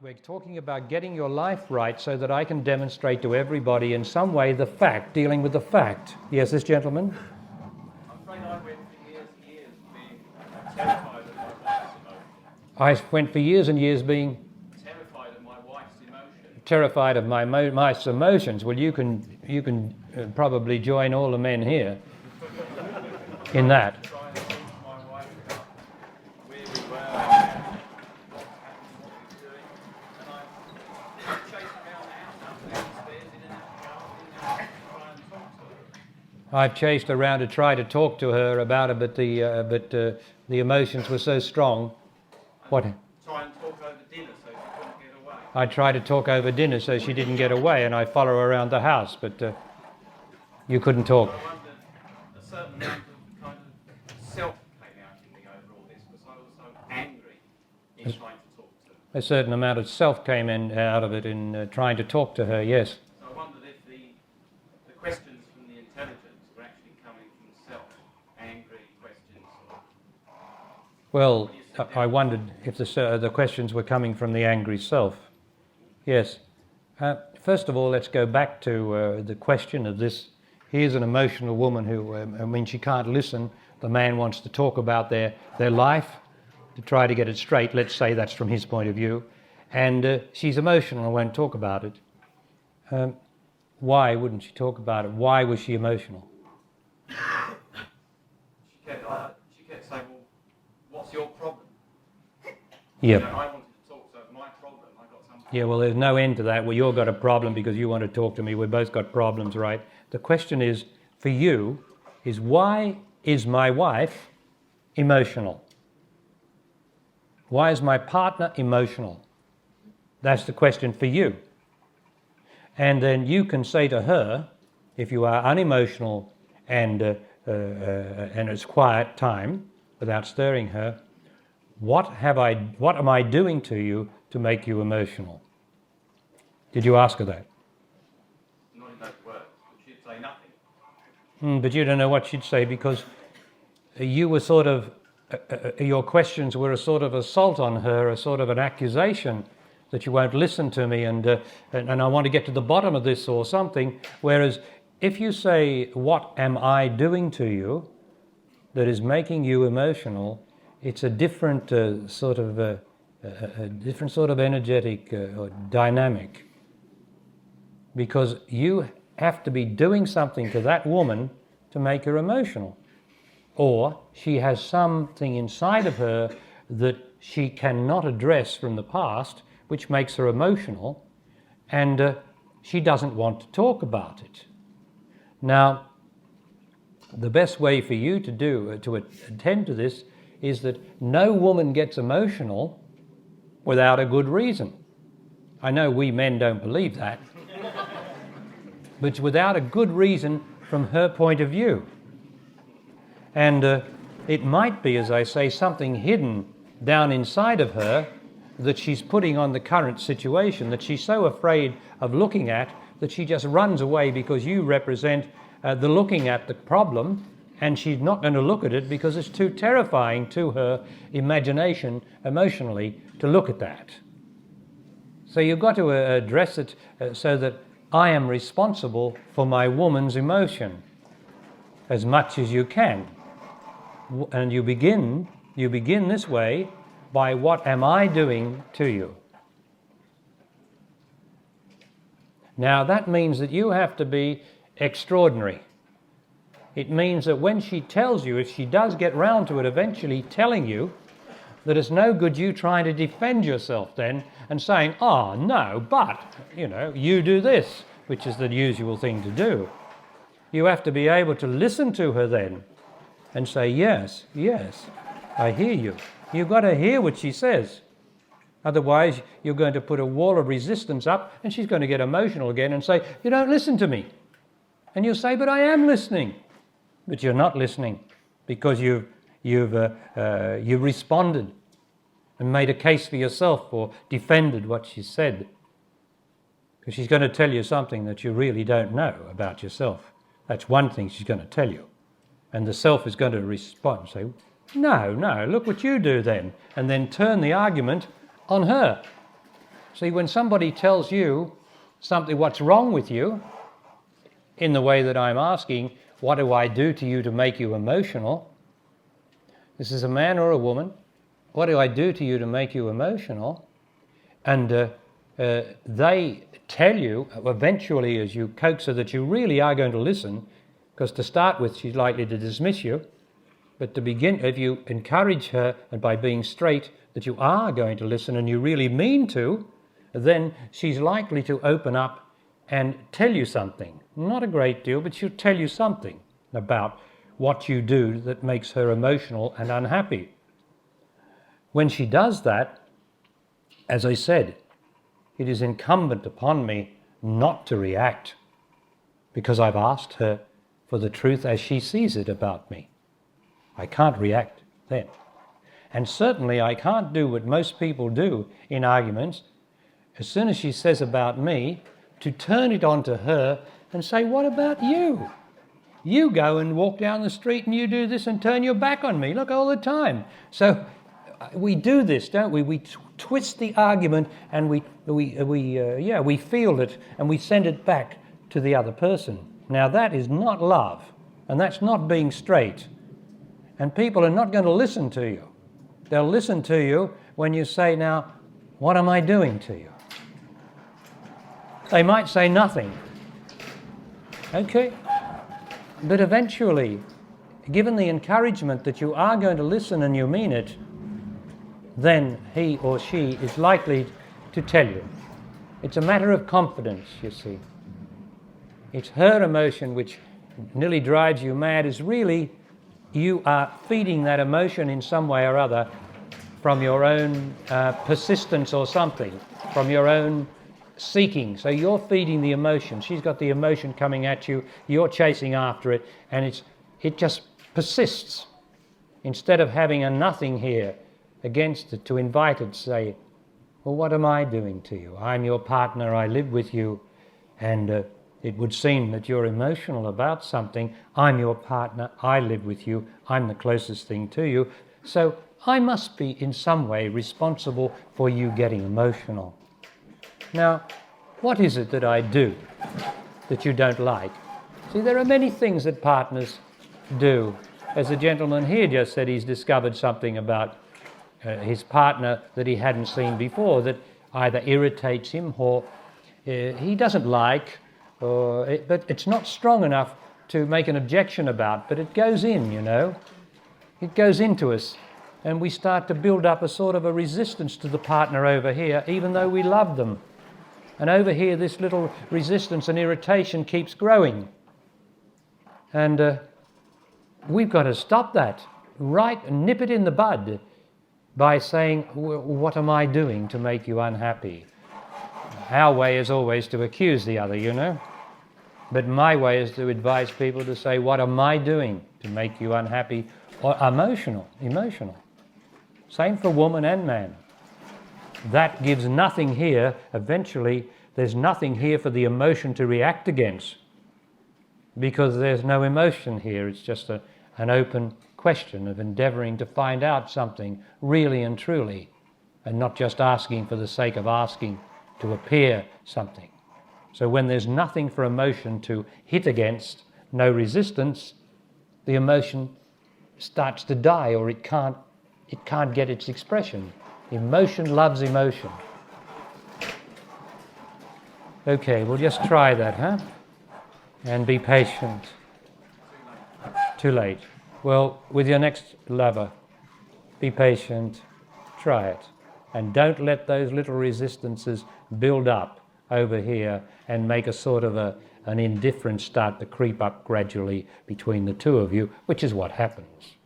We're talking about getting your life right so that I can demonstrate to everybody in some way the fact, dealing with the fact. Yes, this gentleman? I'm afraid I went for years and years being terrified of my wife's emotion. I went for years and years being Terrified of my wife's emotion. terrified of my emotions. Well, you can probably join all the men here in that. Trying to talk to my wife about where we were, what happened, what we were doing. And I chased around the house, up and down the stairs, in and out the garden, in and out, to try and talk to her. I've chased around to try to talk to her about it, but the emotions were so strong. What? Try and talk over dinner so she couldn't get away. I tried to talk over dinner so she didn't get away, and I follow her around the house, but you couldn't talk. I wondered, a certain amount of kind of self came out in me over all this because I was so angry in trying to talk to her. A certain amount of self came out of it in trying to talk to her, yes. So I wondered if the questions from the intelligence were actually coming from self, angry questions. Well, I wondered if the questions were coming from the angry self. Yes. First of all, let's go back to the question of this. Here's an emotional woman who, she can't listen. The man wants to talk about their life to try to get it straight. Let's say that's from his point of view. And she's emotional and won't talk about it. Why wouldn't she talk about it? Why was she emotional? She kept saying, well, what's your problem? Yep. You know, I wanted to talk, so it's my problem. I got something. Yeah, well, there's no end to that. Well, you've got a problem because you want to talk to me. We've both got problems, right? The question is, for you, is why is my wife emotional? Why is my partner emotional? That's the question for you. And then you can say to her, if you are unemotional and it's quiet time without stirring her, what am I doing to you to make you emotional? Did you ask her that? Not in those words, but she'd say nothing. But you don't know what she'd say because you were sort of, your questions were a sort of assault on her, a sort of an accusation that you won't listen to me and I want to get to the bottom of this or something. Whereas if you say, what am I doing to you that is making you emotional, it's a different sort of energetic or dynamic, because you have to be doing something to that woman to make her emotional, or she has something inside of her that she cannot address from the past, which makes her emotional, and she doesn't want to talk about it. Now, the best way for you to attend to this is that no woman gets emotional without a good reason. I know we men don't believe that, but it's without a good reason from her point of view. And it might be, as I say, something hidden down inside of her that she's putting on the current situation, that she's so afraid of looking at that she just runs away because you represent the looking at the problem, and she's not going to look at it because it's too terrifying to her imagination emotionally to look at that. So you've got to address it so that I am responsible for my woman's emotion as much as you can. And you begin this way by, what am I doing to you? Now that means that you have to be extraordinary. It means that when she tells you, if she does get round to it eventually telling you, that it's no good you trying to defend yourself then and saying, oh no, but, you do this, which is the usual thing to do. You have to be able to listen to her then and say, yes, I hear you. You've got to hear what she says. Otherwise, you're going to put a wall of resistance up and she's going to get emotional again and say, you don't listen to me. And you'll say, but I am listening. But you're not listening because you've responded and made a case for yourself or defended what she said. Because she's going to tell you something that you really don't know about yourself. That's one thing she's going to tell you. And the self is going to respond and say, no, look what you do then. And then turn the argument on her. See, when somebody tells you something, what's wrong with you, in the way that I'm asking, what do I do to you to make you emotional? This is a man or a woman. What do I do to you to make you emotional? And they tell you, eventually as you coax her, that you really are going to listen, because to start with she's likely to dismiss you, but to begin, if you encourage her, and by being straight, that you are going to listen and you really mean to, then she's likely to open up and tell you something. Not a great deal, but she'll tell you something about what you do that makes her emotional and unhappy. When she does that, as I said, it is incumbent upon me not to react, because I've asked her for the truth as she sees it about me. I can't react then. And certainly I can't do what most people do in arguments. As soon as she says about me, to turn it on to her and say, what about you? You go and walk down the street and you do this and turn your back on me. Look, all the time. So we do this, don't we? We twist the argument and we feel it and we send it back to the other person. Now that is not love, and that's not being straight. And people are not going to listen to you. They'll listen to you when you say, now, what am I doing to you? They might say nothing. Okay? But eventually, given the encouragement that you are going to listen and you mean it, then he or she is likely to tell you. It's a matter of confidence, you see. It's her emotion which nearly drives you mad, is really you are feeding that emotion in some way or other from your own persistence or something, from your own seeking. So you're feeding the emotion. She's got the emotion coming at you, you're chasing after it, and it just persists. Instead of having a nothing here against it, to invite it, say, well, what am I doing to you? I'm your partner, I live with you, and it would seem that you're emotional about something. I'm your partner, I live with you, I'm the closest thing to you, so I must be in some way responsible for you getting emotional. Now, what is it that I do that you don't like? See, there are many things that partners do. As the gentleman here just said, he's discovered something about his partner that he hadn't seen before, that either irritates him or he doesn't like, but it's not strong enough to make an objection about, but it goes in, you know. It goes into us, and we start to build up a sort of a resistance to the partner over here, even though we love them. And over here, this little resistance and irritation keeps growing. And we've got to stop that, right, nip it in the bud, by saying, what am I doing to make you unhappy? Our way is always to accuse the other, you know. But my way is to advise people to say, what am I doing to make you unhappy or emotional? Same for woman and man. That gives nothing here. Eventually, there's nothing here for the emotion to react against, because there's no emotion here. It's just an open question of endeavouring to find out something really and truly, and not just asking for the sake of asking to appear something. So when there's nothing for emotion to hit against, no resistance, the emotion starts to die, or it can't get its expression. Emotion loves emotion. Okay, we'll just try that, huh? And be patient. Too late. Well, with your next lover, be patient, try it. And don't let those little resistances build up over here and make a sort of an indifference start to creep up gradually between the two of you, which is what happens.